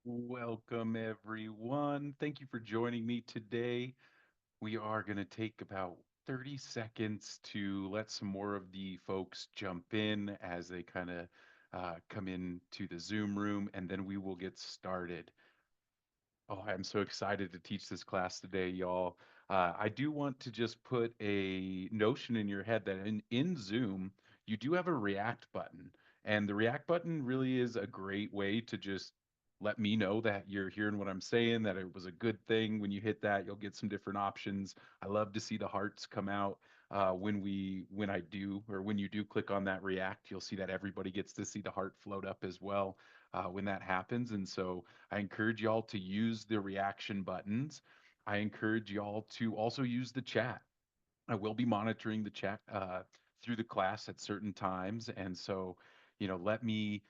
Welcome, everyone. Thank you for joining me today. We are going to take about 30 seconds to let some more of the folks jump in as they kind of come into the Zoom room, and then we will get started. Oh, I'm so excited to teach this class today, y'all. I do want to just put a notion in your head that in Zoom, you do have a react button. And the react button really is a great way to just let me know that you're hearing what I'm saying, that it was a good thing. When you hit that, you'll get some different options. I love to see the hearts come out when I do, or when you do click on that react, you'll see that everybody gets to see the heart float up as well when that happens. And so, I encourage y'all to use the reaction buttons. I encourage y'all to also use the chat. I will be monitoring the chat through the class at certain times, and so let me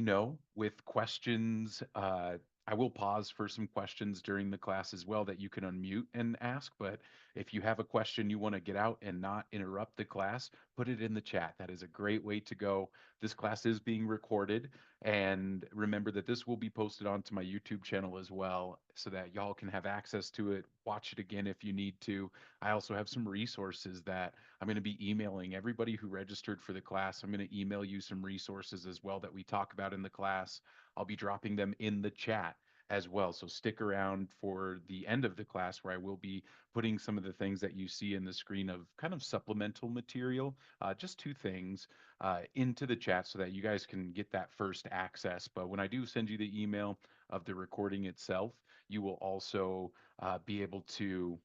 know with questions. I will pause for some questions during the class as well that you can unmute and ask. But if you have a question you want to get out and not interrupt the class, put it in the chat. That is a great way to go. This class is being recorded, and remember that this will be posted onto my YouTube channel as well, so that y'all can have access to it, watch it again if you need to. I also have some resources that I'm going to be emailing everybody who registered for the class. I'm going to email you some resources as well that we talk about in the class. I'll be dropping them in the chat as well. So stick around for the end of the class where I will be putting some of the things that you see in the screen of kind of supplemental material, just two things into the chat so that you guys can get that first access. But when I do send you the email of the recording itself, you will also be able to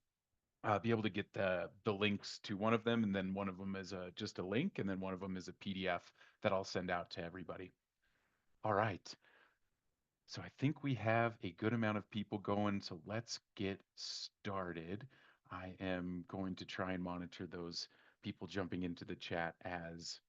get the links to one of them, and then one of them is just a link, and then one of them is a PDF that I'll send out to everybody. All right. So I think we have a good amount of people going, so let's get started. I am going to try and monitor those people jumping into the chat as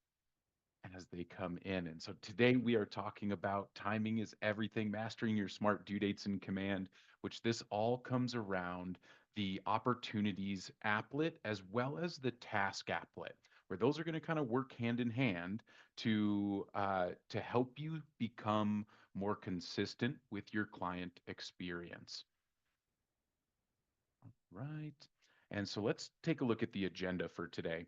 they come in. And so today we are talking about timing is everything, mastering your smart due dates in command, which this all comes around the opportunities applet as well as the task applet, where those are going to kind of work hand in hand to help you become more consistent with your client experience. Right. And so let's take a look at the agenda for today.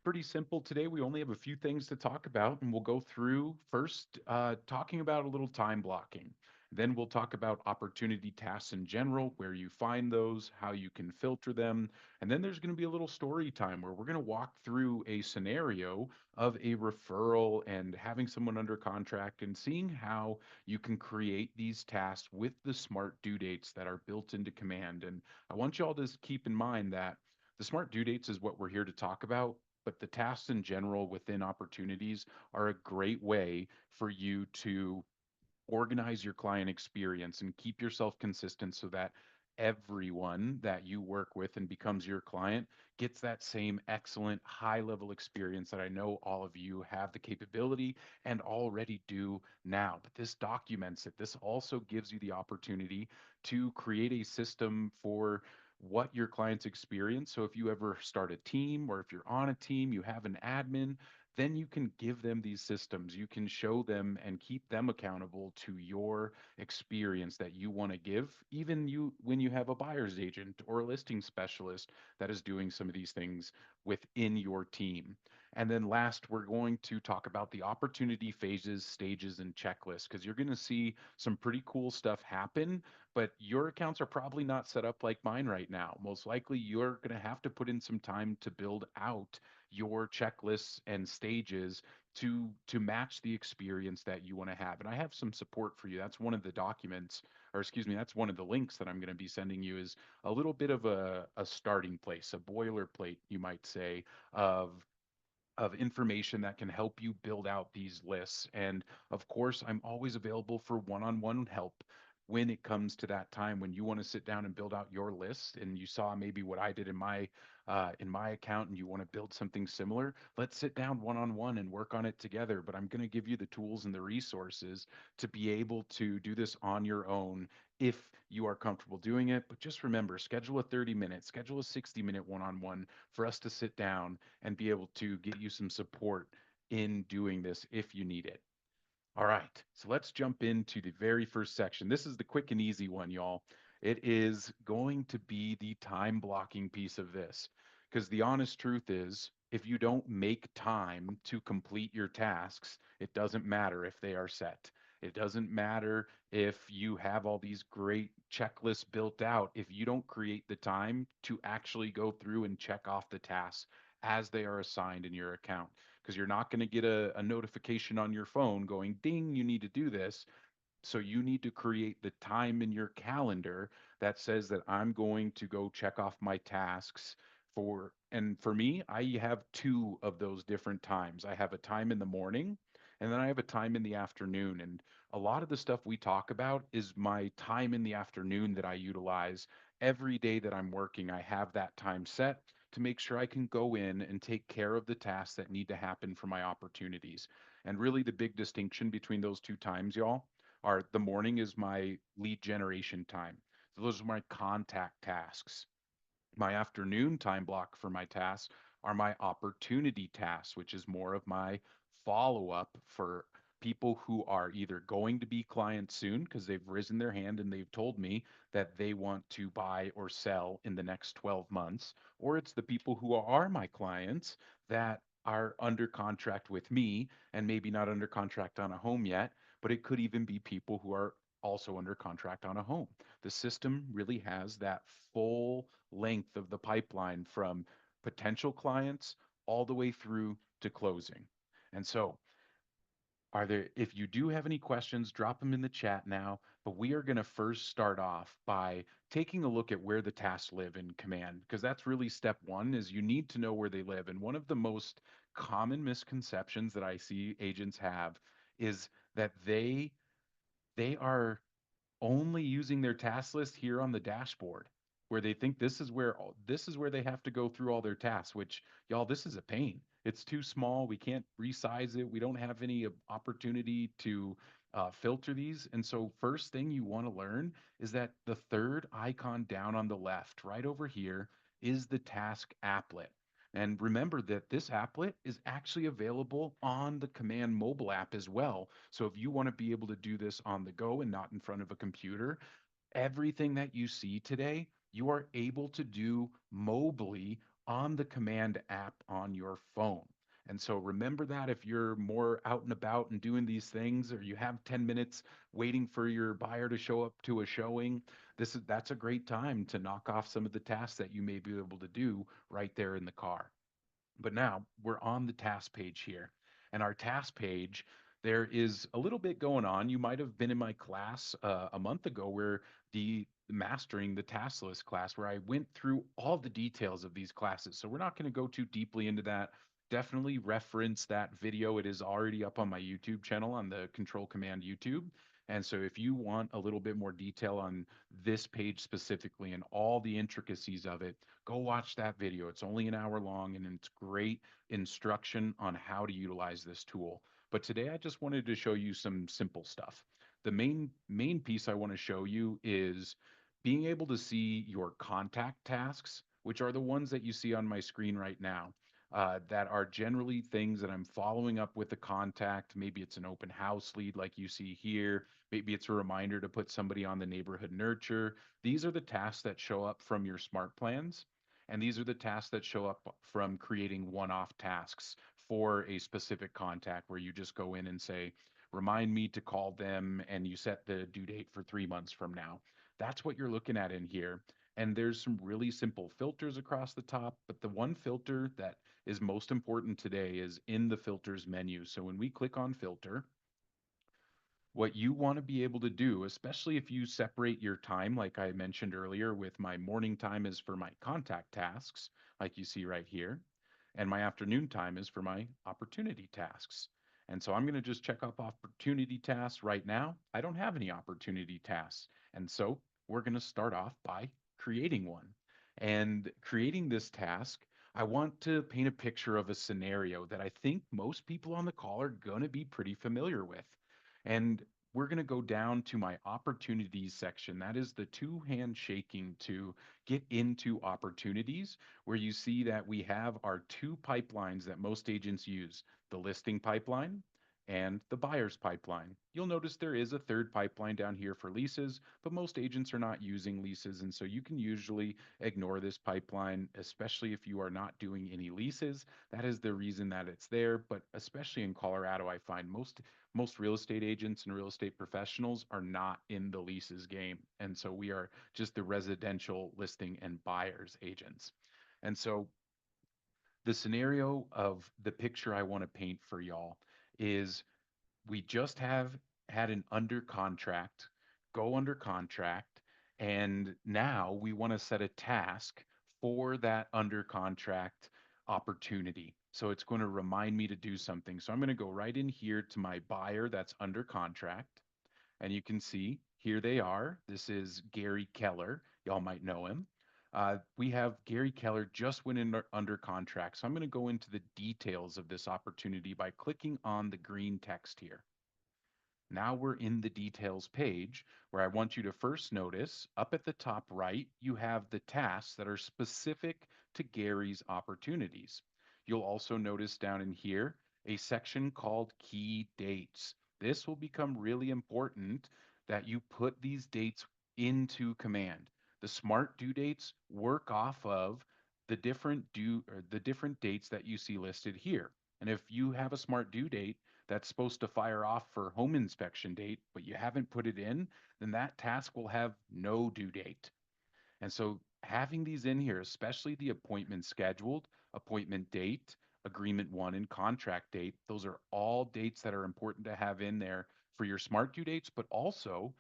Pretty simple today. We only have a few things to talk about, and we'll go through first talking about a little time blocking. Then we'll talk about opportunity tasks in general, where you find those, how you can filter them. And then there's going to be a little story time where we're going to walk through a scenario of a referral and having someone under contract and seeing how you can create these tasks with the smart due dates that are built into Command. And I want you all to keep in mind that the smart due dates is what we're here to talk about, but the tasks in general within opportunities are a great way for you to organize your client experience and keep yourself consistent so that everyone that you work with and becomes your client gets that same excellent high level experience that I know all of you have the capability and already do now. But this documents it. This also gives you the opportunity to create a system for what your clients experience. So if you ever start a team or if you're on a team, you have an admin, then you can give them these systems. You can show them and keep them accountable to your experience that you want to give, even you when you have a buyer's agent or a listing specialist that is doing some of these things within your team. And then last, we're going to talk about the opportunity phases, stages, and checklists, because you're going to see some pretty cool stuff happen, but your accounts are probably not set up like mine right now. Most likely, you're going to have to put in some time to build out your checklists and stages to match the experience that you want to have. And I have some support for you. That's one of the documents, or excuse me, that's one of the links that I'm going to be sending you is a little bit of a starting place, a boilerplate, you might say, of information that can help you build out these lists. And of course, I'm always available for one-on-one help when it comes to that time when you want to sit down and build out your list and you saw maybe what I did in my account and you want to build something similar. Let's sit down one-on-one and work on it together. But I'm going to give you the tools and the resources to be able to do this on your own if you are comfortable doing it. But just remember, schedule a 30-minute, schedule a 60-minute one-on-one for us to sit down and be able to get you some support in doing this if you need it. All right, so let's jump into the very first section. This is the quick and easy one, y'all. It is going to be the time blocking piece of this. Because the honest truth is, if you don't make time to complete your tasks, it doesn't matter if they are set. It doesn't matter if you have all these great checklists built out. If you don't create the time to actually go through and check off the tasks as they are assigned in your account, because you're not going to get a notification on your phone going, ding, you need to do this. So you need to create the time in your calendar that says that I'm going to go check off my tasks and for me, I have two of those different times. I have a time in the morning and then I have a time in the afternoon. And a lot of the stuff we talk about is my time in the afternoon that I utilize every day that I'm working. I have that time set to make sure I can go in and take care of the tasks that need to happen for my opportunities. And really, the big distinction between those two times, y'all, are the morning is my lead generation time. So those are my contact tasks. My afternoon time block for my tasks are my opportunity tasks, which is more of my follow up for people who are either going to be clients soon because they've risen their hand and they've told me that they want to buy or sell in the next 12 months, or it's the people who are my clients that are under contract with me and maybe not under contract on a home yet, but it could even be people who are also under contract on a home. The system really has that full length of the pipeline from potential clients all the way through to closing. And so, if you do have any questions, drop them in the chat now. But we are going to first start off by taking a look at where the tasks live in command, because that's really step one is you need to know where they live. And one of the most common misconceptions that I see agents have is that they are only using their task list here on the dashboard where they think this is where they have to go through all their tasks, which y'all, this is a pain. It's too small, we can't resize it, we don't have any opportunity to filter these. And so first thing you want to learn is that the third icon down on the left right over here is the task applet. And remember that this applet is actually available on the Command mobile app as well. So if you want to be able to do this on the go and not in front of a computer, everything that you see today, you are able to do mobily on the Command app on your phone. And so remember that if you're more out and about and doing these things, or you have 10 minutes waiting for your buyer to show up to a showing, that's a great time to knock off some of the tasks that you may be able to do right there in the car. But now we're on the task page here. And our task page, there is a little bit going on. You might have been in my class a month ago where the mastering the task list class, where I went through all the details of these classes. So we're not going to go too deeply into that. Definitely reference that video. It is already up on my YouTube channel on the Control Command YouTube. And so if you want a little bit more detail on this page specifically and all the intricacies of it, go watch that video. It's only an hour long and it's great instruction on how to utilize this tool. But today I just wanted to show you some simple stuff. The main piece I want to show you is being able to see your contact tasks, which are the ones that you see on my screen right now. That are generally things that I'm following up with the contact. Maybe it's an open house lead like you see here. Maybe it's a reminder to put somebody on the neighborhood nurture. These are the tasks that show up from your smart plans. And these are the tasks that show up from creating one off tasks for a specific contact where you just go in and say, remind me to call them, and you set the due date for 3 months from now. That's what you're looking at in here. And there's some really simple filters across the top, but the one filter that is most important today is in the filters menu. So when we click on filter, what you want to be able to do, especially if you separate your time, like I mentioned earlier, with my morning time is for my contact tasks, like you see right here, and my afternoon time is for my opportunity tasks. And so I'm going to just check off opportunity tasks right now. I don't have any opportunity tasks. And so we're going to start off by creating one. And creating this task, I want to paint a picture of a scenario that I think most people on the call are going to be pretty familiar with. And we're going to go down to my opportunities section. That is the two hand shaking to get into opportunities, where you see that we have our two pipelines that most agents use, the listing pipeline and the buyer's pipeline. You'll notice there is a third pipeline down here for leases, but most agents are not using leases. And so you can usually ignore this pipeline, especially if you are not doing any leases. That is the reason that it's there. But especially in Colorado, I find most real estate agents and real estate professionals are not in the leases game. And so we are just the residential listing and buyers agents. And so the scenario of the picture I want to paint for y'all is we just have had an under contract, go under contract, and now we want to set a task for that under contract opportunity. So it's going to remind me to do something. So I'm going to go right in here to my buyer that's under contract. And you can see here they are. This is Gary Keller. Y'all might know him. We have Gary Keller just went in under contract. So I'm going to go into the details of this opportunity by clicking on the green text here. Now we're in the details page where I want you to first notice up at the top right, you have the tasks that are specific to Gary's opportunities. You'll also notice down in here a section called key dates. This will become really important that you put these dates into command. The smart due dates work off of the different dates that you see listed here. And if you have a smart due date that's supposed to fire off for home inspection date, but you haven't put it in, then that task will have no due date. And so having these in here, especially the appointment scheduled, appointment date, agreement one, and contract date, those are all dates that are important to have in there for your smart due dates, but also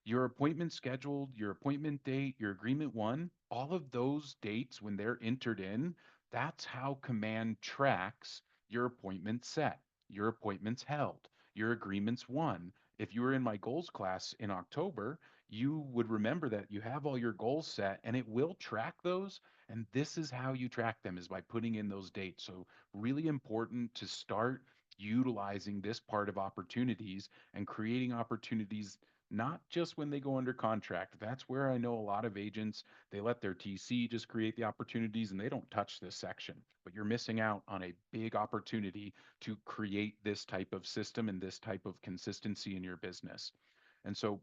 your appointment scheduled, your appointment date, your agreement one, all of those dates when they're entered in, that's how Command tracks your appointment set, your appointments held, your agreements won. If you were in my goals class in October, you would remember that you have all your goals set and it will track those. And this is how you track them is by putting in those dates. So really important to start utilizing this part of opportunities and creating opportunities not just when they go under contract. That's where I know a lot of agents, they let their TC just create the opportunities and they don't touch this section. But you're missing out on a big opportunity to create this type of system and this type of consistency in your business. And so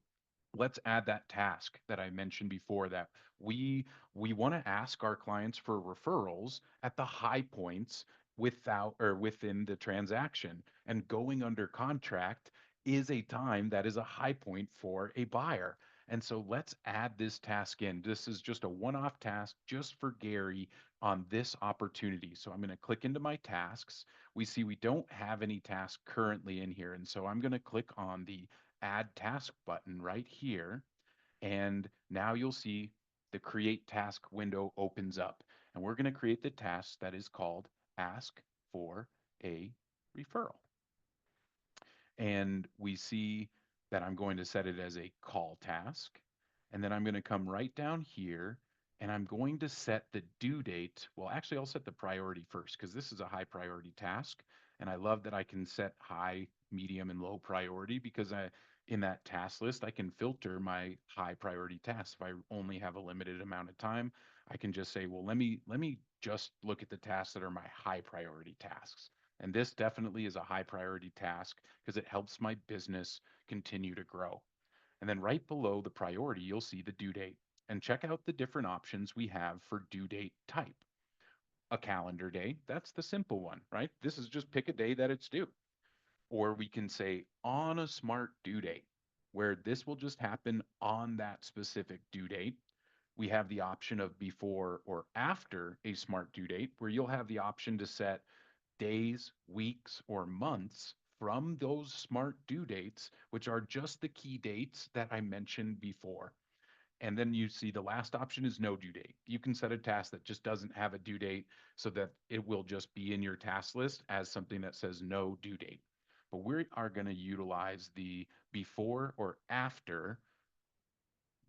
let's add that task that I mentioned before that we want to ask our clients for referrals at the high points without or within the transaction, and going under contract is a time that is a high point for a buyer. And so let's add this task in. This is just a one-off task just for Gary on this opportunity. So I'm going to click into my tasks. We see we don't have any tasks currently in here. And so I'm going to click on the add task button right here. And now you'll see the create task window opens up. And we're going to create the task that is called ask for a referral. And we see that I'm going to set it as a call task. And then I'm going to come right down here and I'm going to set the due date. Well, actually, I'll set the priority first because this is a high priority task. And I love that I can set high, medium, and low priority because in that task list, I can filter my high priority tasks. If I only have a limited amount of time, I can just say, well, let me just look at the tasks that are my high priority tasks. And this definitely is a high priority task because it helps my business continue to grow. And then right below the priority, you'll see the due date. And check out the different options we have for due date type. A calendar day, that's the simple one, right? This is just pick a day that it's due. Or we can say on a smart due date, where this will just happen on that specific due date. We have the option of before or after a smart due date, where you'll have the option to set days, weeks, or months from those smart due dates, which are just the key dates that I mentioned before. And then you see the last option is no due date. You can set a task that just doesn't have a due date so that it will just be in your task list as something that says no due date. But we are going to utilize before or after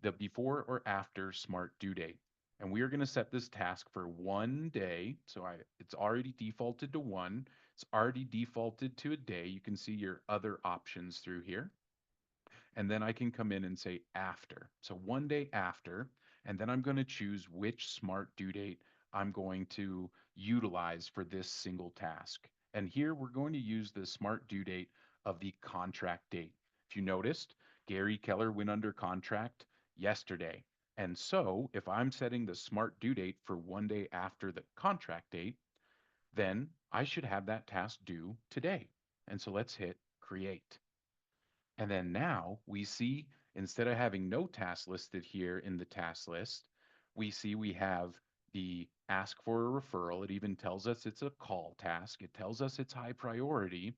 the before or after smart due date. And we are going to set this task for 1 day. So it's already defaulted to one. It's already defaulted to a day. You can see your other options through here. And then I can come in and say after. So 1 day after, and then I'm going to choose which smart due date I'm going to utilize for this single task. And here we're going to use the smart due date of the contract date. If you noticed, Gary Keller went under contract yesterday. And so if I'm setting the smart due date for 1 day after the contract date, then I should have that task due today. And so let's hit create. And then now we see, instead of having no task listed here in the task list, we see we have the ask for a referral. It even tells us it's a call task. It tells us it's high priority.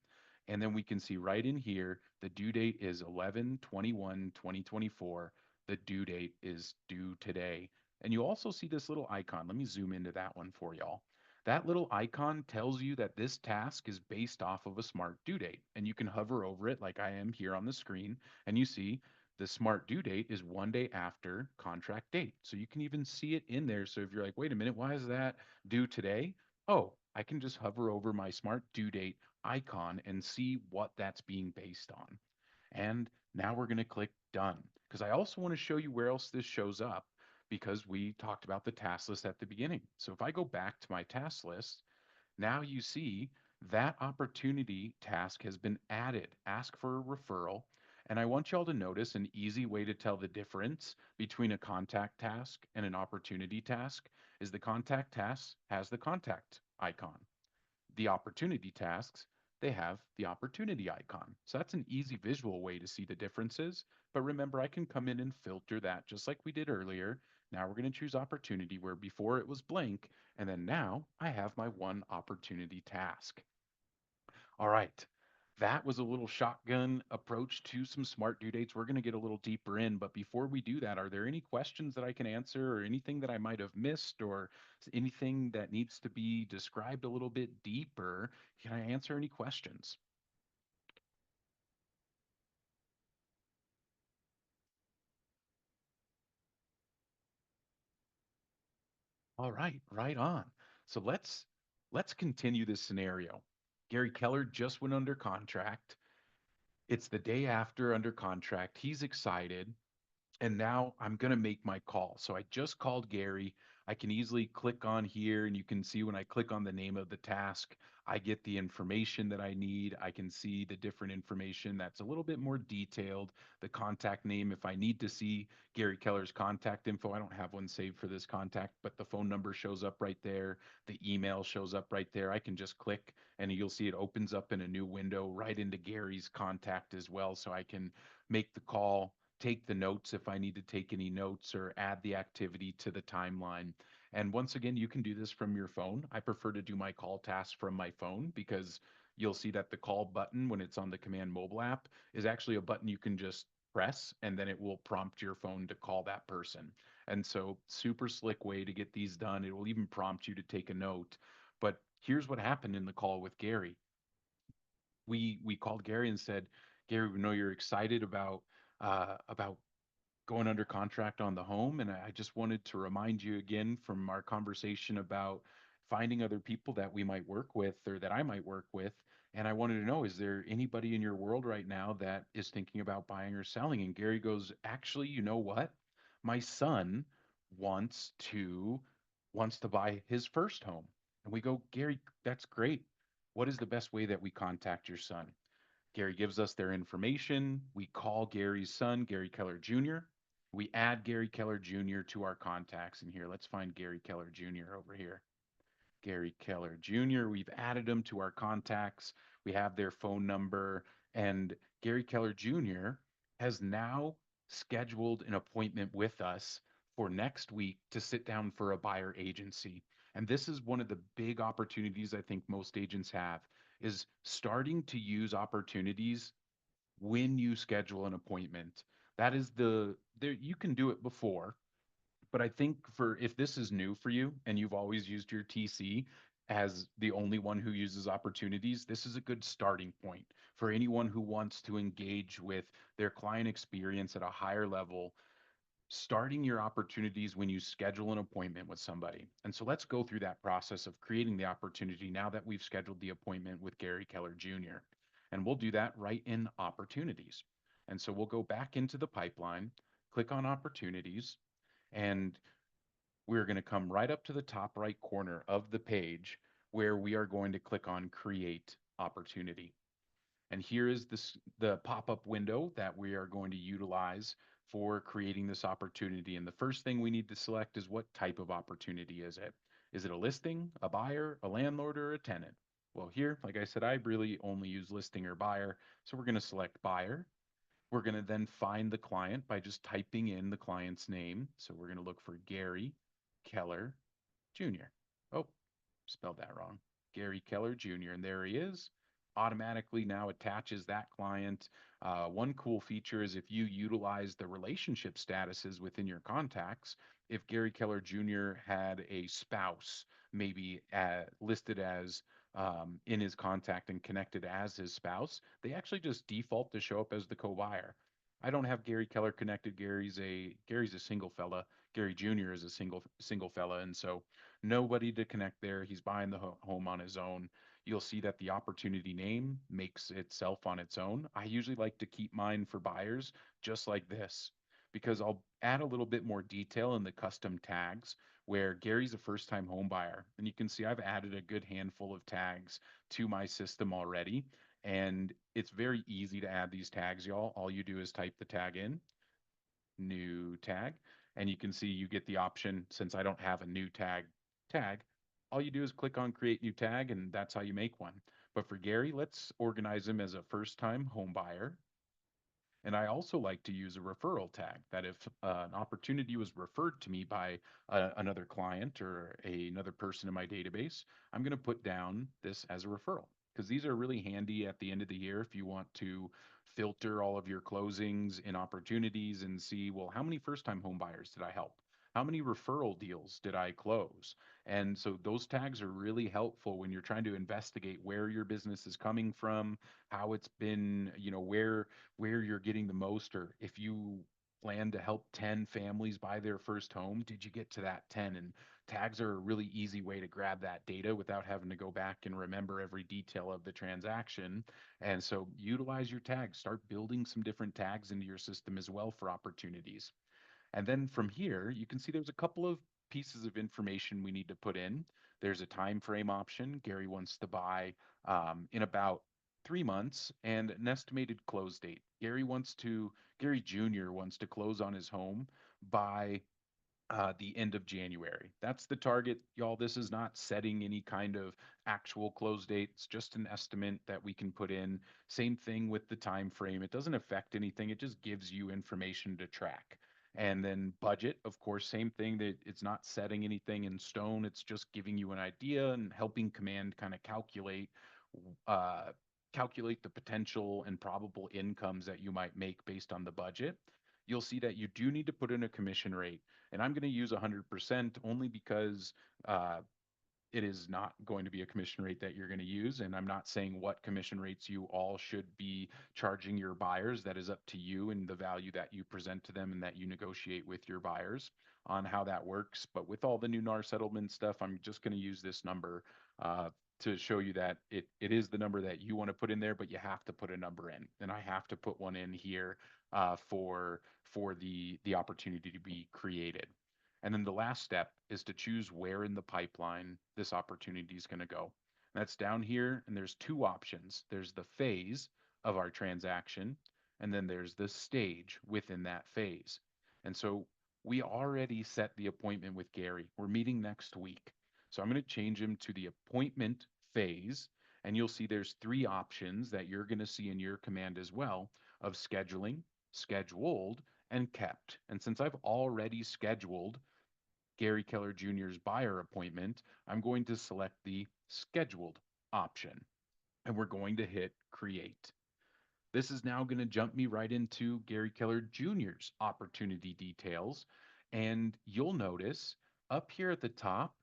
And then we can see right in here, the due date is 11/21/2024. The due date is due today. And you also see this little icon. Let me zoom into that one for y'all. That little icon tells you that this task is based off of a smart due date. And you can hover over it like I am here on the screen, and you see the smart due date is 1 day after contract date. So you can even see it in there. So if you're like, wait a minute, why is that due today? Oh, I can just hover over my smart due date icon and see what that's being based on. And now we're going to click done, because I also want to show you where else this shows up, because we talked about the task list at the beginning. So if I go back to my task list, now you see that opportunity task has been added. Ask for a referral. And I want y'all to notice an easy way to tell the difference between a contact task and an opportunity task is the contact task has the contact icon. The opportunity tasks, they have the opportunity icon. So that's an easy visual way to see the differences. But remember, I can come in and filter that just like we did earlier. Now we're going to choose opportunity, where before it was blank. And then now I have my one opportunity task. All right. That was a little shotgun approach to some smart due dates. We're going to get a little deeper in, but before we do that, are there any questions that I can answer, or anything that I might have missed, or anything that needs to be described a little bit deeper? Can I answer any questions? All right, right on. So let's continue this scenario. Gary Keller just went under contract. It's the day after under contract. He's excited. And now I'm going to make my call. So I just called Gary. I can easily click on here, and you can see when I click on the name of the task, I get the information that I need. I can see the different information that's a little bit more detailed, the contact name. If I need to see Gary Keller's contact info, I don't have one saved for this contact, but the phone number shows up right there. The email shows up right there. I can just click, and you'll see it opens up in a new window right into Gary's contact as well. So I can make the call, take the notes if I need to take any notes, or add the activity to the timeline. And once again, you can do this from your phone. I prefer to do my call tasks from my phone, because you'll see that the call button, when it's on the Command Mobile app, is actually a button you can just press, and then it will prompt your phone to call that person. And so, super slick way to get these done. It will even prompt you to take a note. But here's what happened in the call with Gary. We called Gary and said, Gary, we know you're excited about going under contract on the home. And I just wanted to remind you again from our conversation about finding other people that we might work with, or that I might work with. And I wanted to know, is there anybody in your world right now that is thinking about buying or selling? And Gary goes, actually, you know what? My son wants to wants to buy his first home. And we go, Gary, that's great. What is the best way that we contact your son? Gary gives us their information. We call Gary's son, Gary Keller Jr. We add Gary Keller Jr. to our contacts in here. Let's find Gary Keller Jr. over here. Gary Keller Jr. We've added them to our contacts. We have their phone number. And Gary Keller Jr. has now scheduled an appointment with us for next week to sit down for a buyer agency. And this is one of the big opportunities I think most agents have, is starting to use opportunities when you schedule an appointment. That is there, you can do it before, but I think for if this is new for you and you've always used your TC as the only one who uses opportunities, this is a good starting point for anyone who wants to engage with their client experience at a higher level, starting your opportunities when you schedule an appointment with somebody. And so let's go through that process of creating the opportunity now that we've scheduled the appointment with Gary Keller Jr. And we'll do that right in opportunities. And so we'll go back into the pipeline, click on opportunities, and we're going to come right up to the top right corner of the page, where we are going to click on create opportunity. And here is the pop-up window that we are going to utilize for creating this opportunity. And the first thing we need to select is what type of opportunity is it? Is it a listing, a buyer, a landlord, or a tenant? Well, here, like I said, I really only use listing or buyer. So we're going to select buyer. We're going to then find the client by just typing in the client's name. So we're going to look for Gary Keller Jr. Oh, spelled that wrong. Gary Keller Jr. And there he is. Automatically now attaches that client. One cool feature is if you utilize the relationship statuses within your contacts, if Gary Keller Jr. had a spouse, maybe listed as in his contact and connected as his spouse, they actually just default to show up as the co-buyer. I don't have Gary Keller connected. Gary's a single fella. Gary Jr. is a single fella, and so nobody to connect there. He's buying the home on his own. You'll see that the opportunity name makes itself on its own. I usually like to keep mine for buyers just like this because I'll add a little bit more detail in the custom tags where Gary's a first time home buyer. And you can see I've added a good handful of tags to my system already. And it's very easy to add these tags, y'all. All you do is type the tag in, new tag, and you can see you get the option since I don't have a new tag. All you do is click on create new tag and that's how you make one. But for Gary, let's organize him as a first time home buyer. And I also like to use a referral tag that if an opportunity was referred to me by another client or another person in my database, I'm going to put down this as a referral because these are really handy at the end of the year if you want to filter all of your closings in opportunities and see, well, how many first time home buyers did I help? How many referral deals did I close? And so those tags are really helpful when you're trying to investigate where your business is coming from, how it's been, where you're getting the most, or if you plan to help 10 families buy their first home, did you get to that 10? And tags are a really easy way to grab that data without having to go back and remember every detail of the transaction. And so utilize your tags, start building some different tags into your system as well for opportunities. And then from here, you can see there's a couple of pieces of information we need to put in. There's a time frame option. Gary wants to buy in about 3 months and an estimated close date. Gary Jr. wants to close on his home by the end of January. That's the target, y'all. This is not setting any kind of actual close date. It's just an estimate that we can put in. Same thing with the time frame. It doesn't affect anything. It just gives you information to track. And then budget, of course, same thing that it's not setting anything in stone. It's just giving you an idea and helping command kind of uh, calculate the potential and probable incomes that you might make based on the budget. You'll see that you do need to put in a commission rate, and I'm going to use 100% only because uh, it is not going to be a commission rate that you're going to use. And I'm not saying what commission rates you all should be charging your buyers. That is up to you and the value that you present to them and that you negotiate with your buyers on how that works. But with all the new NAR settlement stuff, I'm just going to use this number uh, to show you that it is the number that you want to put in there, but you have to put a number in. And I have to put one in here for the opportunity to be created. And then the last step is to choose where in the pipeline this opportunity is going to go. And that's down here, and there's two options. There's the phase of our transaction, and then there's the stage within that phase. And so we already set the appointment with Gary. We're meeting next week. So I'm going to change him to the appointment phase, and you'll see there's three options that you're going to see in your command as well of scheduling, scheduled, and kept. And since I've already scheduled Gary Keller Jr.'s buyer appointment, I'm going to select the scheduled option and we're going to hit create. This is now going to jump me right into Gary Keller Jr.'s opportunity details. And you'll notice up here at the top,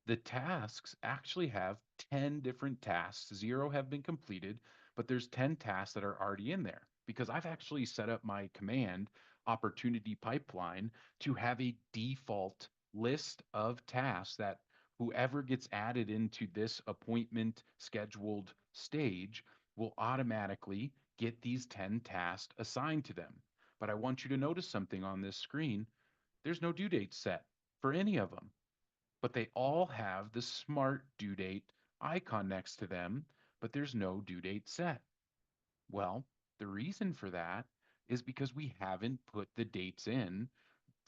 the tasks actually have 10 different tasks. Zero have been completed, but there's 10 tasks that are already in there because I've actually set up my command opportunity pipeline to have a default list of tasks that whoever gets added into this appointment scheduled stage will automatically get these 10 tasks assigned to them. But I want you to notice something on this screen. There's no due date set for any of them, but they all have the smart due date icon next to them, but there's no due date set. Well, the reason for that is because we haven't put the dates in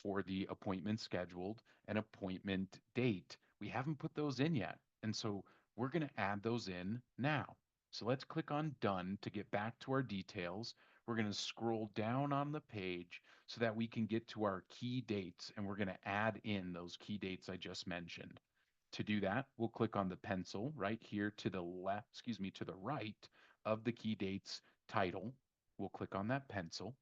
for the appointment scheduled and appointment date. We haven't put those in yet. And so we're going to add those in now. So let's click on done to get back to our details. We're going to scroll down on the page so that we can get to our key dates, and we're going to add in those key dates I just mentioned. To do that, we'll click on the pencil right here to the left, excuse me, to the right of the key dates title. We'll click on that pencil.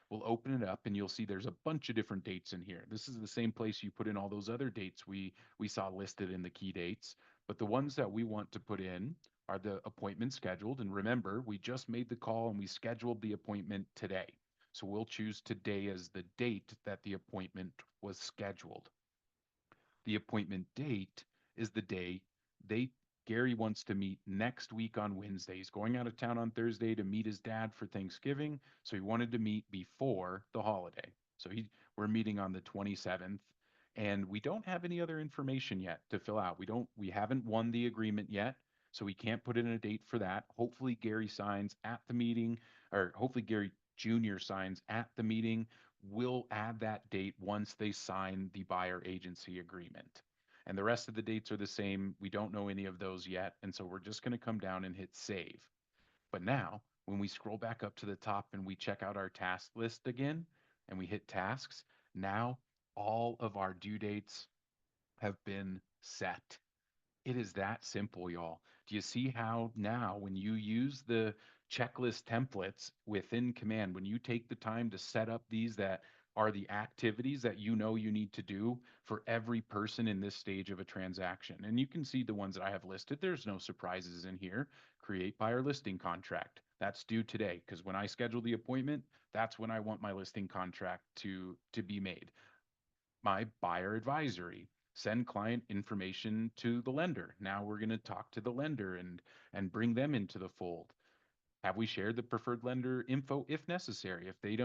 We'll open it up and you'll see there's a bunch of different dates in here. This is the same place you put in all those other dates we saw listed in the key dates, but the ones that we want to put in are the appointment scheduled. And remember, we just made the call and we scheduled the appointment today. So we'll choose today as the date that the appointment was scheduled. The appointment date is the day they Gary wants to meet next week on Wednesday. He's going out of town on Thursday to meet his dad for Thanksgiving, so he wanted to meet before the holiday. So we're meeting on the 27th, and we don't have any other information yet to fill out. We haven't won the agreement yet, so we can't put in a date for that. Hopefully Gary signs at the meeting, or hopefully Gary Jr. signs at the meeting. We'll add that date once they sign the buyer agency agreement. And the rest of the dates are the same. We don't know any of those yet. And so we're just going to come down and hit save. But now, when we scroll back up to the top and we check out our task list again and we hit tasks, now all of our due dates have been set. It is that simple, y'all. Do you see how now, when you use the checklist templates within Command, when you take the time to set up these that are the activities that you know you need to do for every person in this stage of a transaction? And you can see the ones that I have listed. There's no surprises in here. Create buyer listing contract. That's due today because when I schedule the appointment, that's when I want my listing contract to be made. My buyer advisory, send client information to the lender. Now we're going to talk to the lender and bring them into the fold. Have we shared the preferred lender info if necessary? If they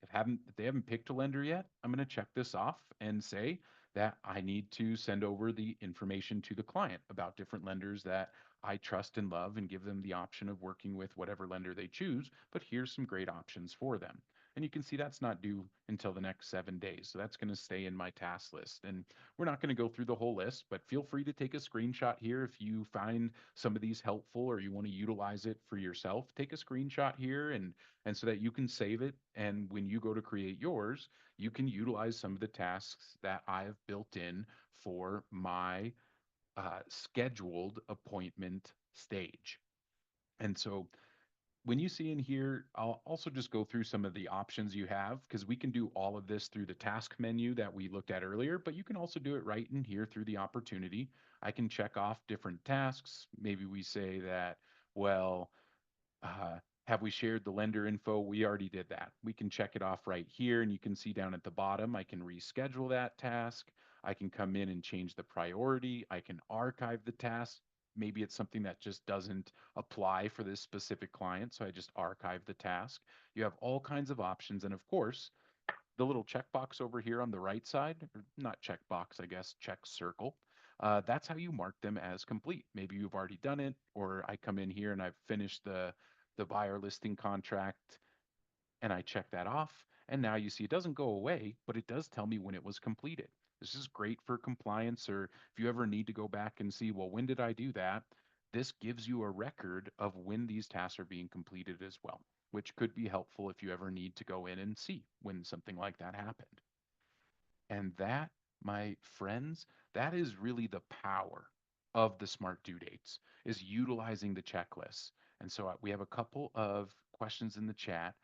haven't picked a lender yet, I'm going to check this off and say that I need to send over the information to the client about different lenders that I trust and love and give them the option of working with whatever lender they choose, but here's some great options for them. And you can see that's not due until the next 7 days. So that's going to stay in my task list. And we're not going to go through the whole list, but feel free to take a screenshot here if you find some of these helpful or you want to utilize it for yourself. Take a screenshot here and so that you can save it. And when you go to create yours, you can utilize some of the tasks that I have built in for my scheduled appointment stage. And so when you see in here, I'll also just go through some of the options you have because we can do all of this through the task menu that we looked at earlier, but you can also do it right in here through the opportunity. I can check off different tasks. Maybe we say that, well, uh, have we shared the lender info? We already did that. We can check it off right here, and you can see down at the bottom, I can reschedule that task. I can come in and change the priority. I can archive the task. Maybe it's something that just doesn't apply for this specific client, so I just archive the task. You have all kinds of options, and of course, the little checkbox over here on the right side, or not checkbox, I guess, check circle. That's how you mark them as complete. Maybe you've already done it, or I come in here and I've finished the buyer listing contract and I check that off. And now you see it doesn't go away, but it does tell me when it was completed. This is great for compliance, or if you ever need to go back and see, well, when did I do that? This gives you a record of when these tasks are being completed as well, which could be helpful if you ever need to go in and see when something like that happened. And that, my friends, that is really the power of the smart due dates is utilizing the checklists. And so we have a couple of questions in the chat.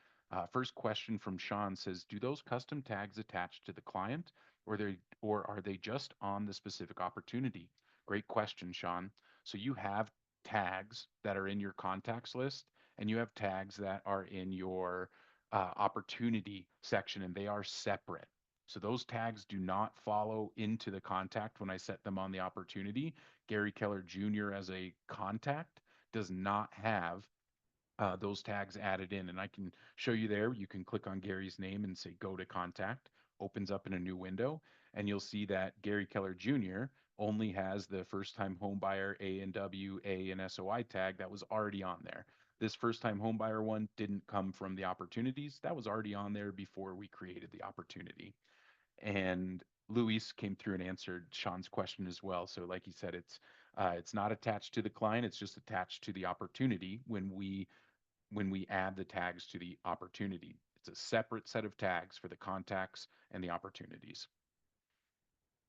First question from Sean says, do those custom tags attach to the client or are they just on the specific opportunity? Great question, Sean. So you have tags that are in your contacts list and you have tags that are in your opportunity section and they are separate. So those tags do not follow into the contact when I set them on the opportunity. Gary Keller Jr. as a contact does not have those tags added in. And I can show you there. You can click on Gary's name and say go to contact, opens up in a new window, and you'll see that Gary Keller Jr. only has the first time home buyer A and W, A and SOI tag that was already on there. This first time homebuyer one didn't come from the opportunities. That was already on there before we created the opportunity. And Luis came through and answered Sean's question as well. So, like he said, it's not attached to the client; it's just attached to the opportunity when we add the tags to the opportunity. It's a separate set of tags for the contacts and the opportunities.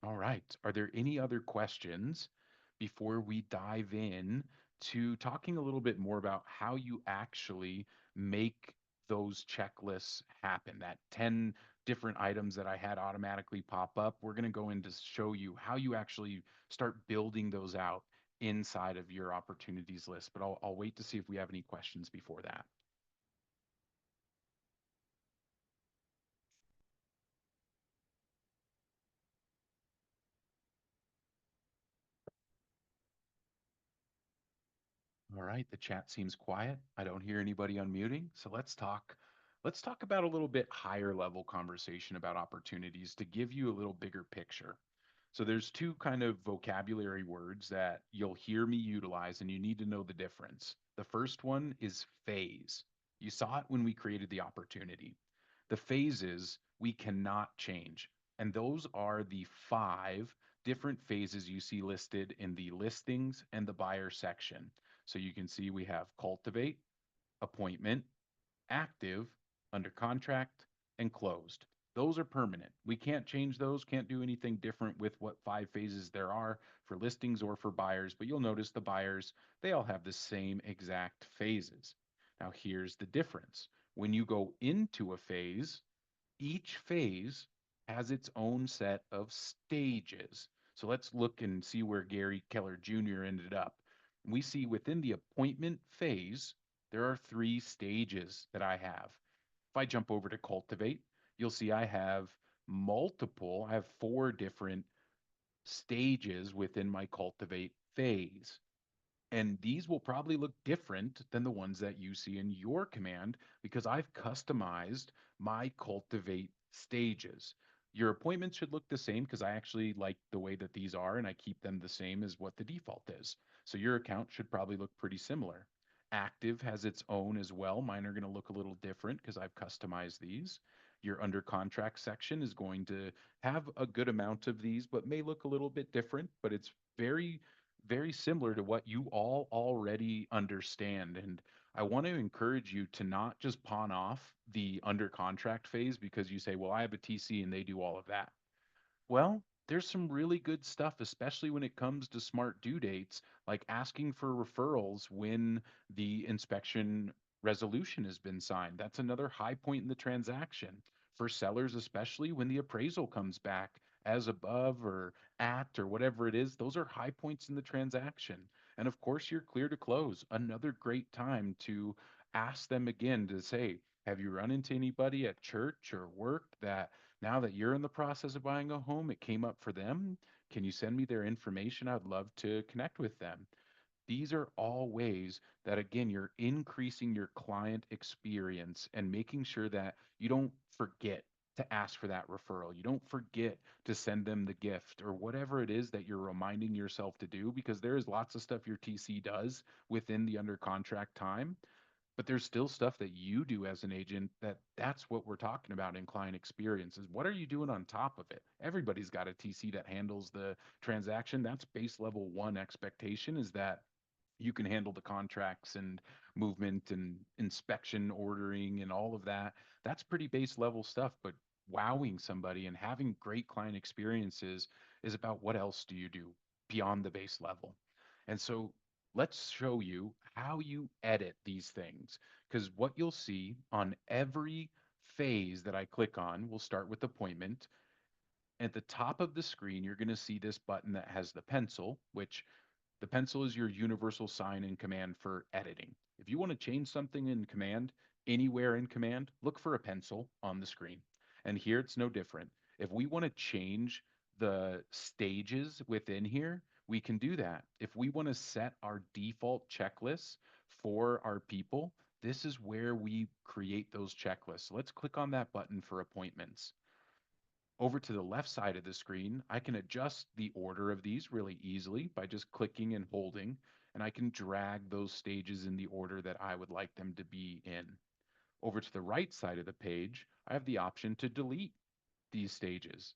All right. Are there any other questions before we dive in to talking a little bit more about how you actually make those checklists happen? That 10 different items that I had automatically pop up, we're going to go in to show you how you actually start building those out inside of your opportunities list. But I'll wait to see if we have any questions before that. All right, the chat seems quiet. I don't hear anybody unmuting. So let's talk about a little bit higher level conversation about opportunities to give you a little bigger picture. So there's two kind of vocabulary words that you'll hear me utilize and you need to know the difference. The first one is phase. You saw it when we created the opportunity. The phases we cannot change. And those are the five different phases you see listed in the listings and the buyer section. So you can see we have cultivate, appointment, active, under contract, and closed. Those are permanent. We can't change those, can't do anything different with what five phases there are for listings or for buyers, but you'll notice the buyers, they all have the same exact phases. Now, here's the difference. When you go into a phase, each phase has its own set of stages. So let's look and see where Gary Keller Jr. ended up. We see within the appointment phase, there are three stages that I have. If I jump over to cultivate, you'll see I have four different stages within my cultivate phase. And these will probably look different than the ones that you see in your command because I've customized my cultivate stages. Your appointments should look the same because I actually like the way that these are and I keep them the same as what the default is. So your account should probably look pretty similar. Active has its own as well. Mine are going to look a little different because I've customized these. Your under contract section is going to have a good amount of these, but may look a little bit different, but it's very similar to what you all already understand. And I want to encourage you to not just pawn off the under contract phase because you say, well, I have a TC and they do all of that. Well, there's some really good stuff, especially when it comes to smart due dates, like asking for referrals when the inspection resolution has been signed. That's another high point in the transaction. For sellers, especially when the appraisal comes back as above or at or whatever it is, those are high points in the transaction. And of course, you're clear to close. Another great time to ask them again to say, have you run into anybody at church or work that now that you're in the process of buying a home, it came up for them? Can you send me their information? I'd love to connect with them. These are all ways that, again, you're increasing your client experience and making sure that you don't forget to ask for that referral. You don't forget to send them the gift or whatever it is that you're reminding yourself to do, because there is lots of stuff your TC does within the under contract time, but there's still stuff that you do as an agent that's what we're talking about in client experiences. What are you doing on top of it? Everybody's got a TC that handles the transaction. That's base level one expectation, is that you can handle the contracts and movement and inspection ordering and all of that. That's pretty base level stuff, but wowing somebody and having great client experiences is about what else do you do beyond the base level. And so let's show you how you edit these things, because what you'll see on every phase that I click on, we'll start with appointment. At the top of the screen, you're going to see this button that has the pencil, which the pencil is your universal sign in command for editing. If you want to change something in command, anywhere in command, look for a pencil on the screen. And here it's no different. If we want to change the stages within here, we can do that. If we want to set our default checklists for our people, this is where we create those checklists. So let's click on that button for appointments. Over to the left side of the screen, I can adjust the order of these really easily by just clicking and holding. and I can drag those stages in the order that I would like them to be in. Over to the right side of the page, I have the option to delete these stages.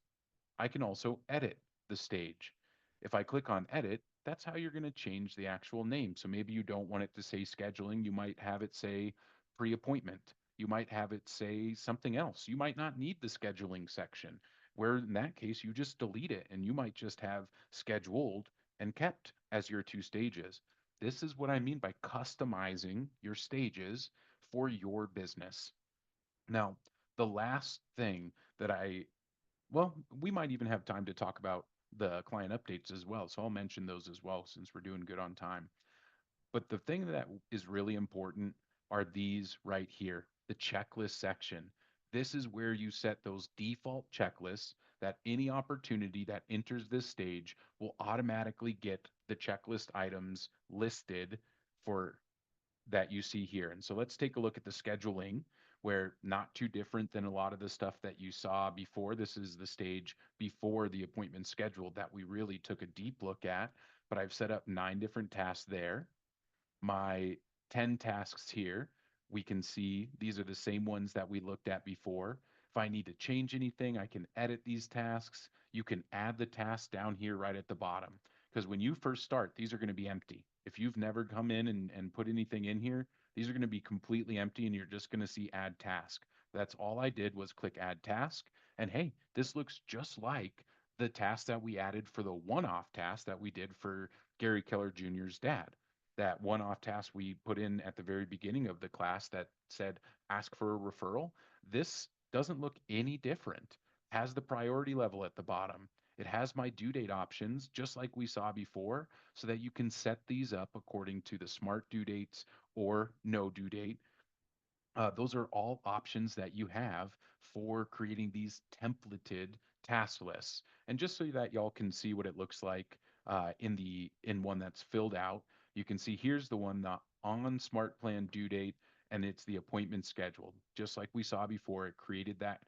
I can also edit the stage. If I click on edit, that's how you're going to change the actual name. So maybe you don't want it to say scheduling. You might have it say pre appointment. You might have it say something else. You might not need the scheduling section, where in that case, you just delete it and you might just have scheduled and kept as your two stages. This is what I mean by customizing your stages for your business. Now, the last thing that well, we might even have time to talk about the client updates as well. So I'll mention those as well since we're doing good on time. But the thing that is really important are these right here, the checklist section. This is where you set those default checklists that any opportunity that enters this stage will automatically get the checklist items listed for that you see here. And so let's take a look at the scheduling, where not too different than a lot of the stuff that you saw before. This is the stage before the appointment scheduled that we really took a deep look at. But I've set up 9 different tasks there. My 10 tasks here, we can see these are the same ones that we looked at before. If I need to change anything, I can edit these tasks. You can add the tasks down here right at the bottom. Because when you first start, these are going to be empty. If you've never come in and put anything in here, these are going to be completely empty and you're just going to see add task. That's all I did was click add task. And hey, this looks just like the task that we added for the one-off task that we did for Gary Keller Jr.'s dad. That one-off task we put in at the very beginning of the class that said ask for a referral. This doesn't look any different. Has the priority level at the bottom. It has my due date options, just like we saw before, so that you can set these up according to the smart due dates or no due date. Those are all options that you have for creating these templated task lists. And just so that y'all can see what it looks like in one that's filled out, you can see here's the one the on smart plan due date, and it's the appointment scheduled. Just like we saw before, it created that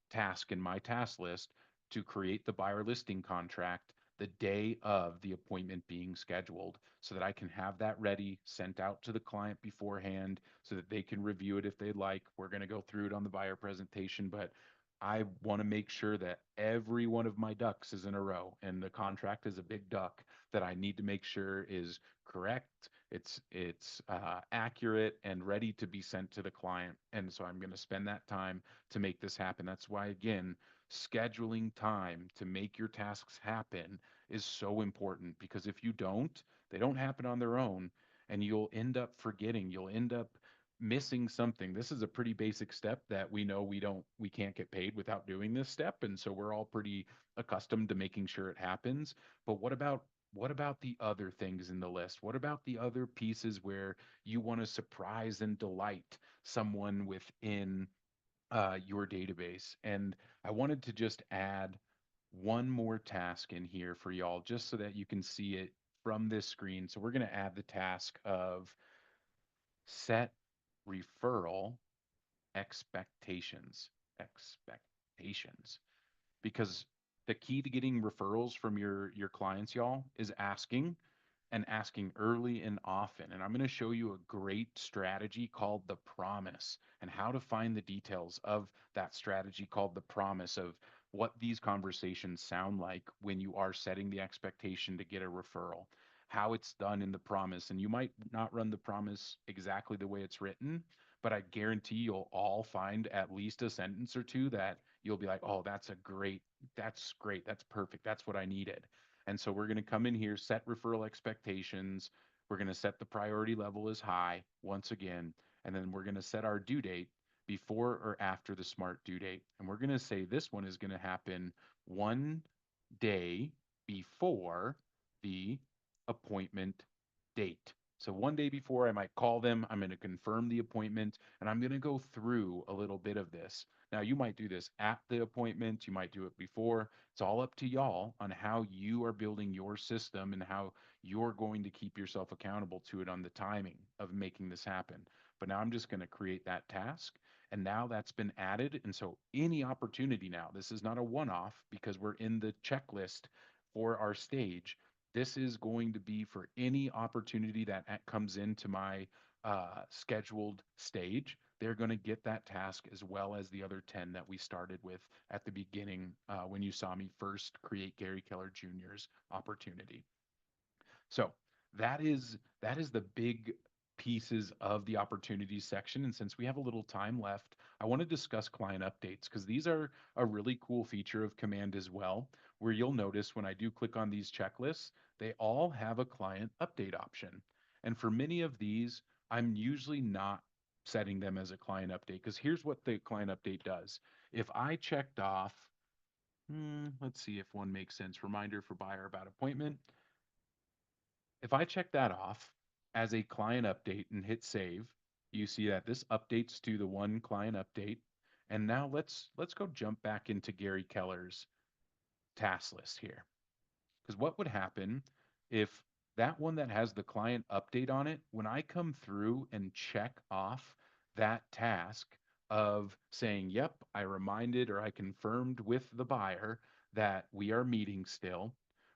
task in my task list to create the buyer listing contract the day of the appointment being scheduled so that I can have that ready, sent out to the client beforehand so that they can review it if they'd like. We're going to go through it on the buyer presentation, but I want to make sure that every one of my ducks is in a row, and the contract is a big duck that I need to make sure is correct. It's accurate and ready to be sent to the client, and so I'm going to spend that time to make this happen. That's why again, scheduling time to make your tasks happen is so important because if you don't, they don't happen on their own, and you'll end up forgetting. You'll end up missing something. This is a pretty basic step that we know we can't get paid without doing this step, and so we're all pretty accustomed to making sure it happens. But what about the other things in the list? What about the other pieces where you want to surprise and delight someone within your database? And I wanted to just add one more task in here for y'all just so that you can see it from this screen. So we're going to add the task of set referral expectations. Expectations. Because the key to getting referrals from your clients, y'all, is asking and asking early and often. And I'm going to show you a great strategy called the promise and how to find the details of that strategy called the promise of what these conversations sound like when you are setting the expectation to get a referral, how it's done in the promise. And you might not run the promise exactly the way it's written, but I guarantee you'll all find at least a sentence or two that you'll be like, oh, that's great, that's perfect, that's what I needed. And so we're going to come in here, set referral expectations. We're going to set the priority level as high once again. And then we're going to set our due date before or after the smart due date. And we're going to say this one is going to happen one day before the appointment date. So one day before, I might call them. I'm going to confirm the appointment and I'm going to go through a little bit of this. Now, you might do this at the appointment, you might do it before. It's all up to y'all on how you are building your system and how you're going to keep yourself accountable to it on the timing of making this happen. But now I'm just going to create that task. And now that's been added. And so any opportunity now, this is not a one off because we're in the checklist for our stage. This is going to be for any opportunity that comes into my scheduled stage. They're going to get that task as well as the other 10 that we started with at the beginning when you saw me first create Gary Keller Jr.'s opportunity. So that is the big pieces of the opportunities section. And since we have a little time left, I want to discuss client updates because these are a really cool feature of Command as well, where you'll notice when I do click on these checklists, they all have a client update option. And for many of these, I'm usually not setting them as a client update because here's what the client update does. If I checked off, let's see if one makes sense. Reminder for buyer about appointment. If I check that off as a client update and hit save, you see that this updates to the one client update. And now let's go jump back into Gary Keller's task list here. Because what would happen if that one that has the client update on it, when I come through and check off that task of saying, yep, I reminded or I confirmed with the buyer that we are meeting still,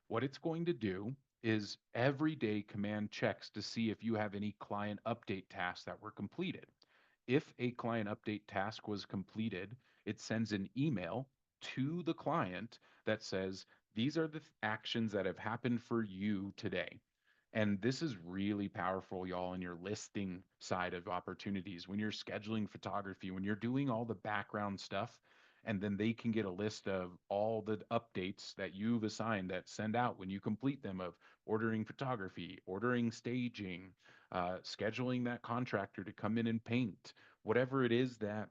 what it's going to do is every day command checks to see if you have any client update tasks that were completed. If a client update task was completed, it sends an email to the client that says, these are the actions that have happened for you today. And this is really powerful, y'all, in your listing side of opportunities. When you're scheduling photography, when you're doing all the background stuff, and then they can get a list of all the updates that you've assigned that send out when you complete them of ordering photography, ordering staging, scheduling that contractor to come in and paint, whatever it is that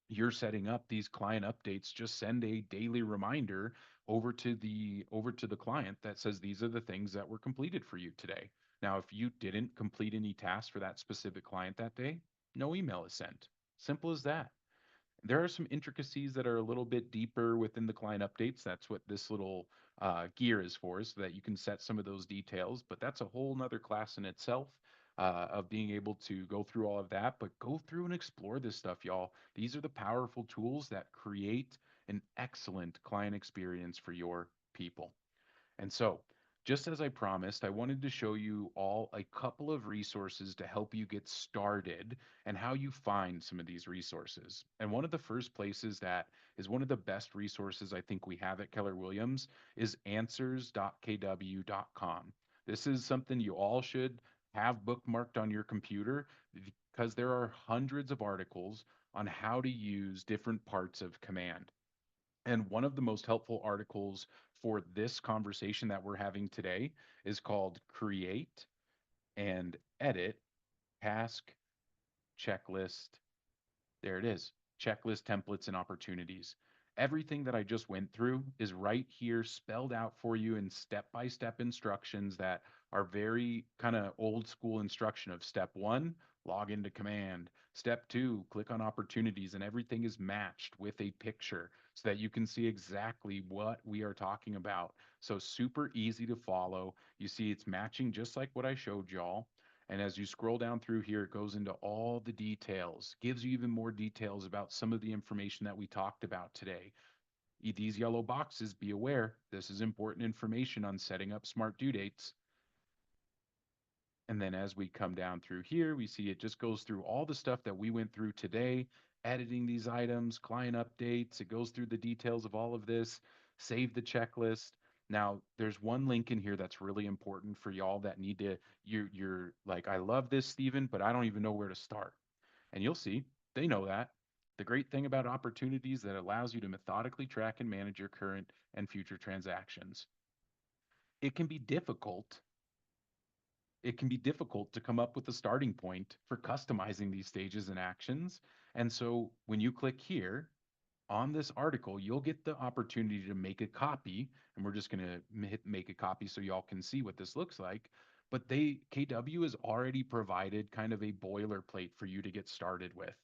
you're setting up these client updates, just send a daily reminder over to the client that says these are the things that were completed for you today. Now, if you didn't complete any tasks for that specific client that day, no email is sent. Simple as that. There are some intricacies that are a little bit deeper within the client updates. That's what this little gear is for, so that you can set some of those details. But that's a whole nother class in itself of being able to go through all of that. But go through and explore this stuff, y'all. These are the powerful tools that create an excellent client experience for your people. And so, just as I promised, I wanted to show you all a couple of resources to help you get started and how you find some of these resources. And one of the first places that is one of the best resources I think we have at Keller Williams is answers.kw.com. This is something you all should have bookmarked on your computer because there are hundreds of articles on how to use different parts of Command. And one of the most helpful articles for this conversation that we're having today is called Create and Edit Task Checklist. There it is. Checklist templates and opportunities. Everything that I just went through is right here spelled out for you in step-by-step instructions that are very kind of old school instruction of step one, log into command. Step two, click on opportunities, and everything is matched with a picture so that you can see exactly what we are talking about. So super easy to follow. You see it's matching just like what I showed y'all. And as you scroll down through here, it goes into all the details, gives you even more details about some of the information that we talked about today. These yellow boxes, be aware, this is important information on setting up smart due dates. And then as we come down through here, we see it just goes through all the stuff that we went through today, editing these items, client updates. It goes through the details of all of this, save the checklist. Now, there's one link in here that's really important for y'all that need to, you're like, I love this, Stephen, but I don't even know where to start. And you'll see, they know that. The great thing about opportunities that allows you to methodically track and manage your current and future transactions. It can be difficult to come up with a starting point for customizing these stages and actions. And so when you click here on this article, you'll get the opportunity to make a copy. And we're just going to hit make a copy so y'all can see what this looks like. But KW has already provided kind of a boilerplate for you to get started with.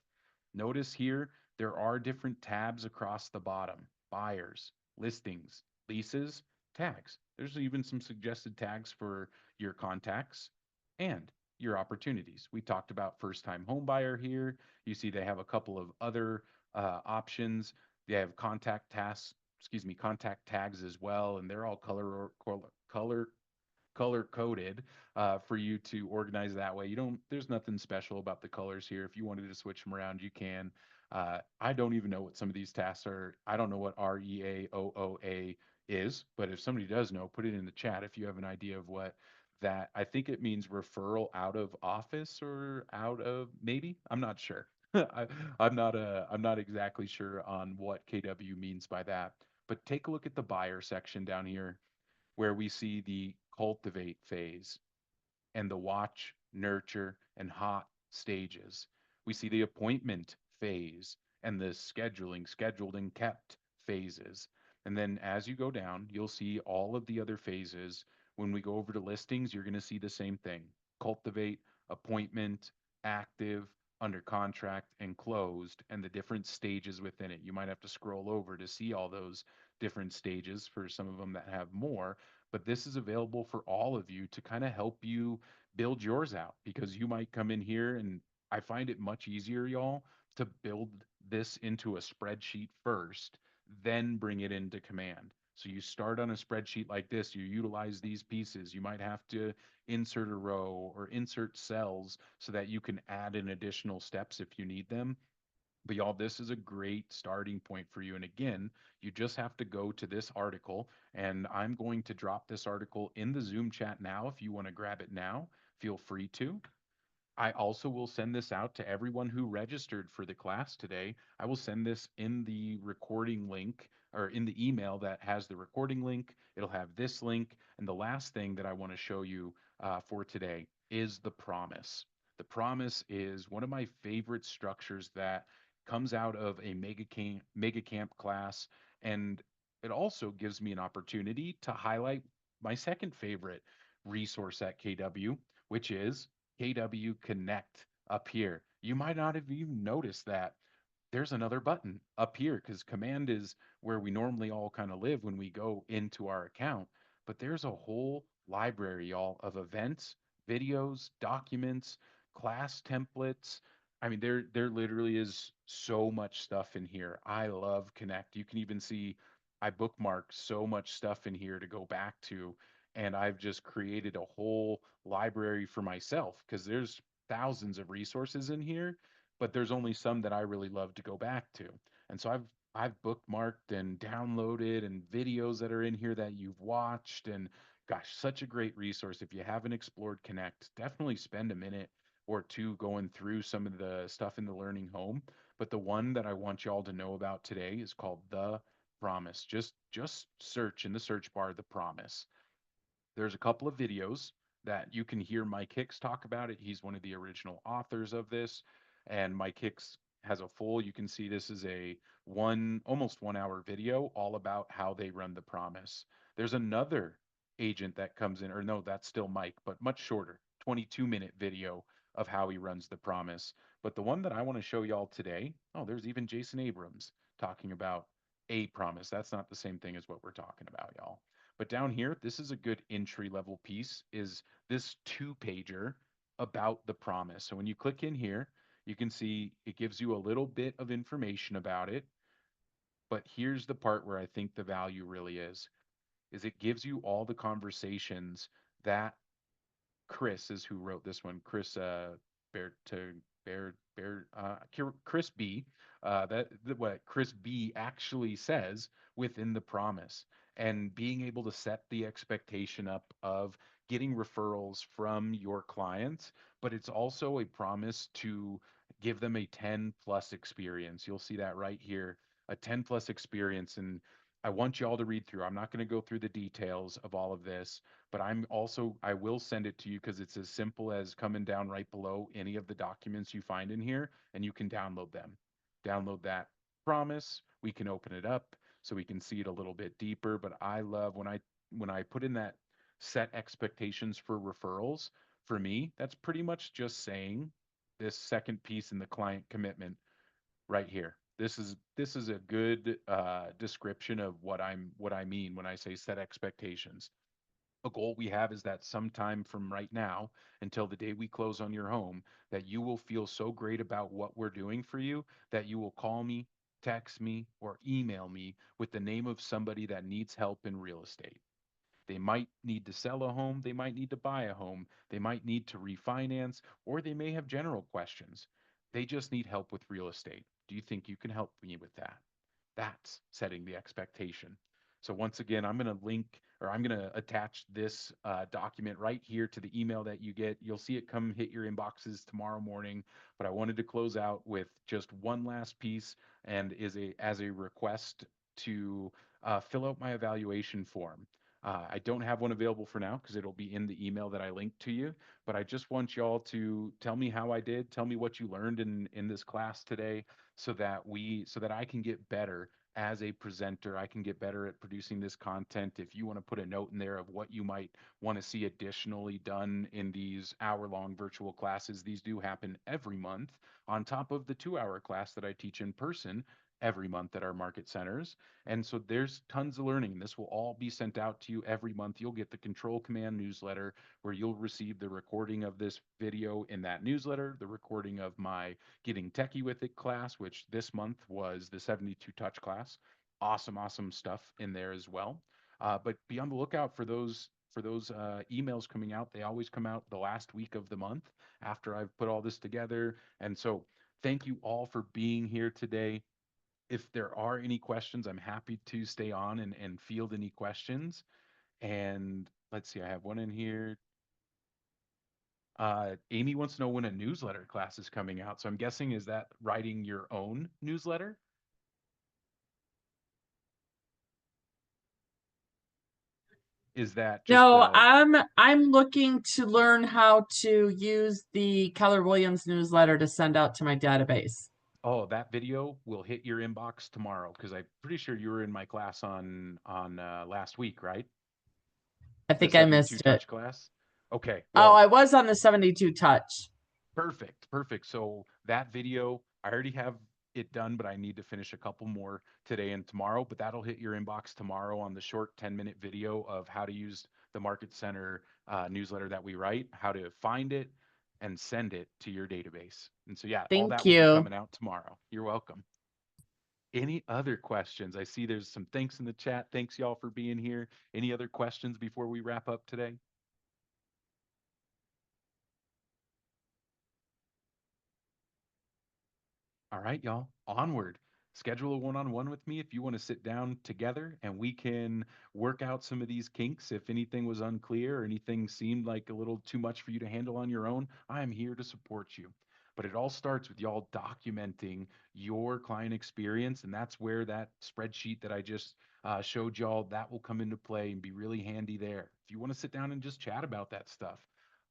Notice here, there are different tabs across the bottom: buyers, listings, leases, tags. There's even some suggested tags for your contacts and your opportunities. We talked about first time home buyer here. You see they have a couple of other options. They have contact tasks, contact tags as well, and they're all color color coded for you to organize that way. You don't. There's nothing special about the colors here. If you wanted to switch them around, you can. I don't even know what some of these tasks are. I don't know what REAOOA is, but if somebody does know, put it in the chat if you have an idea of what that. I think it means referral out of office or out of maybe. I'm not sure. I'm not exactly sure on what KW means by that. But take a look at the buyer section down here where we see the cultivate phase and the watch, nurture, and hot stages. We see the appointment phase and the scheduling, scheduled and kept phases. And then as you go down, you'll see all of the other phases. When we go over to listings, you're going to see the same thing: cultivate, appointment, active, under contract, and closed, and the different stages within it. You might have to scroll over to see all those different stages for some of them that have more, but this is available for all of you to kind of help you build yours out because you might come in here and I find it much easier, y'all, to build this into a spreadsheet first, then bring it into command. So you start on a spreadsheet like this, you utilize these pieces. You might have to insert a row or insert cells so that you can add in additional steps if you need them. But y'all, this is a great starting point for you. And again, you just have to go to this article, and I'm going to drop this article in the Zoom chat now. If you want to grab it now, feel free to. I also will send this out to everyone who registered for the class today. I will send this in the recording link or in the email that has the recording link. It'll have this link. And the last thing that I want to show you for today is the promise. The promise is one of my favorite structures that comes out of a mega camp class. And it also gives me an opportunity to highlight my second favorite resource at KW, which is KW Connect up here. You might not have even noticed that there's another button up here because command is where we normally all kind of live when we go into our account. But there's a whole library, y'all, of events, videos, documents, class templates. I mean, there literally is so much stuff in here. I love Connect. You can even see I bookmarked so much stuff in here to go back to, and I've just created a whole library for myself because there's thousands of resources in here, but there's only some that I really love to go back to. And so I've bookmarked and downloaded and videos that are in here that you've watched, and gosh, such a great resource. If you haven't explored Connect, definitely spend a minute or two going through some of the stuff in the learning home. But the one that I want y'all to know about today is called The Promise. Just search in the search bar The Promise. There's a couple of videos that you can hear Mike Hicks talk about it. He's one of the original authors of this, and Mike Hicks has a full, you can see this is a almost 1 hour video all about how they run the promise. There's another agent that comes in, or no, that's still Mike, but much shorter, 22-minute video of how he runs the promise. But the one that I want to show y'all today, oh, there's even Jason Abrams talking about a promise. That's not the same thing as what we're talking about, y'all. But down here, this is a good entry level piece, is this two-pager about the promise. So when you click in here, you can see it gives you a little bit of information about it. But here's the part where I think the value really is it gives you all the conversations that Chris is who wrote this one. Chris Bear to Chris B. What Chris B. actually says within the promise, and being able to set the expectation up of getting referrals from your clients, but it's also a promise to give them a 10 plus experience. You'll see that right here, a 10 plus experience, and I want you all to read through. I'm not going to go through the details of all of this, but I will send it to you because it's as simple as coming down right below any of the documents you find in here and you can download them. Download that promise. We can open it up so we can see it a little bit deeper. But I love when I put in that set expectations for referrals, for me, that's pretty much just saying this second piece in the client commitment right here. This is a good description of what I mean when I say set expectations. A goal we have is that sometime from right now until the day we close on your home, that you will feel so great about what we're doing for you that you will call me, text me, or email me with the name of somebody that needs help in real estate. They might need to sell a home, they might need to buy a home, they might need to refinance, or they may have general questions. They just need help with real estate. Do you think you can help me with that? That's setting the expectation. So once again, I'm going to link or I'm going to attach this document right here to the email that you get. You'll see it come hit your inboxes tomorrow morning. But I wanted to close out with just one last piece, and is a as a request to fill out my evaluation form. I don't have one available for now because it'll be in the email that I linked to you. But I just want y'all to tell me how I did. Tell me what you learned in this class today, so that I can get better as a presenter. I can get better at producing this content. If you want to put a note in there of what you might want to see additionally done in these hour-long virtual classes, these do happen every month on top of the 2-hour class that I teach in person every month at our market centers. And so there's tons of learning. This will all be sent out to you every month. You'll get the Control Command newsletter where you'll receive the recording of this video in that newsletter, the recording of my Getting Techie with It class, which this month was the 72 touch class. Awesome, awesome stuff in there as well. But be on the lookout for those emails coming out. They always come out the last week of the month after I've put all this together. And so thank you all for being here today. If there are any questions, I'm happy to stay on and field any questions. And let's see, I have one in here. Amy wants to know when a newsletter class is coming out. So I'm guessing, is that writing your own newsletter? Is that just No, the, I'm looking to learn how to use the Keller Williams newsletter to send out to my database. oh, that video will hit your inbox tomorrow because I'm pretty sure you were in my class on last week, right? I The think I 72 missed it. touch class. Okay, Oh, well, I was on the 72 touch. perfect, perfect. So that video, I already have it done, but I need to finish a couple more today and tomorrow. But that'll hit your inbox tomorrow on the short 10-minute video of how to use the Market Center newsletter that we write, how to find it and send it to your database. And so, yeah, all Thank that will be you. coming out tomorrow. You're welcome. Any other questions? I see there's some thanks in the chat. Thanks, y'all, for being here. Any other questions before we wrap up today? All right, y'all, onward. Schedule a one on one with me if you want to sit down together and we can work out some of these kinks. If anything was unclear or anything seemed like a little too much for you to handle on your own, I am here to support you. But it all starts with y'all documenting your client experience. And that's where that spreadsheet that I just showed y'all, that will come into play and be really handy there. If you want to sit down and just chat about that stuff,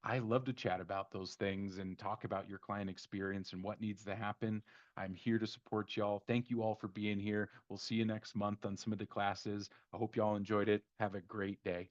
I love to chat about those things and talk about your client experience and what needs to happen. I'm here to support y'all. Thank you all for being here. We'll see you next month on some of the classes. I hope y'all enjoyed it. Have a great day.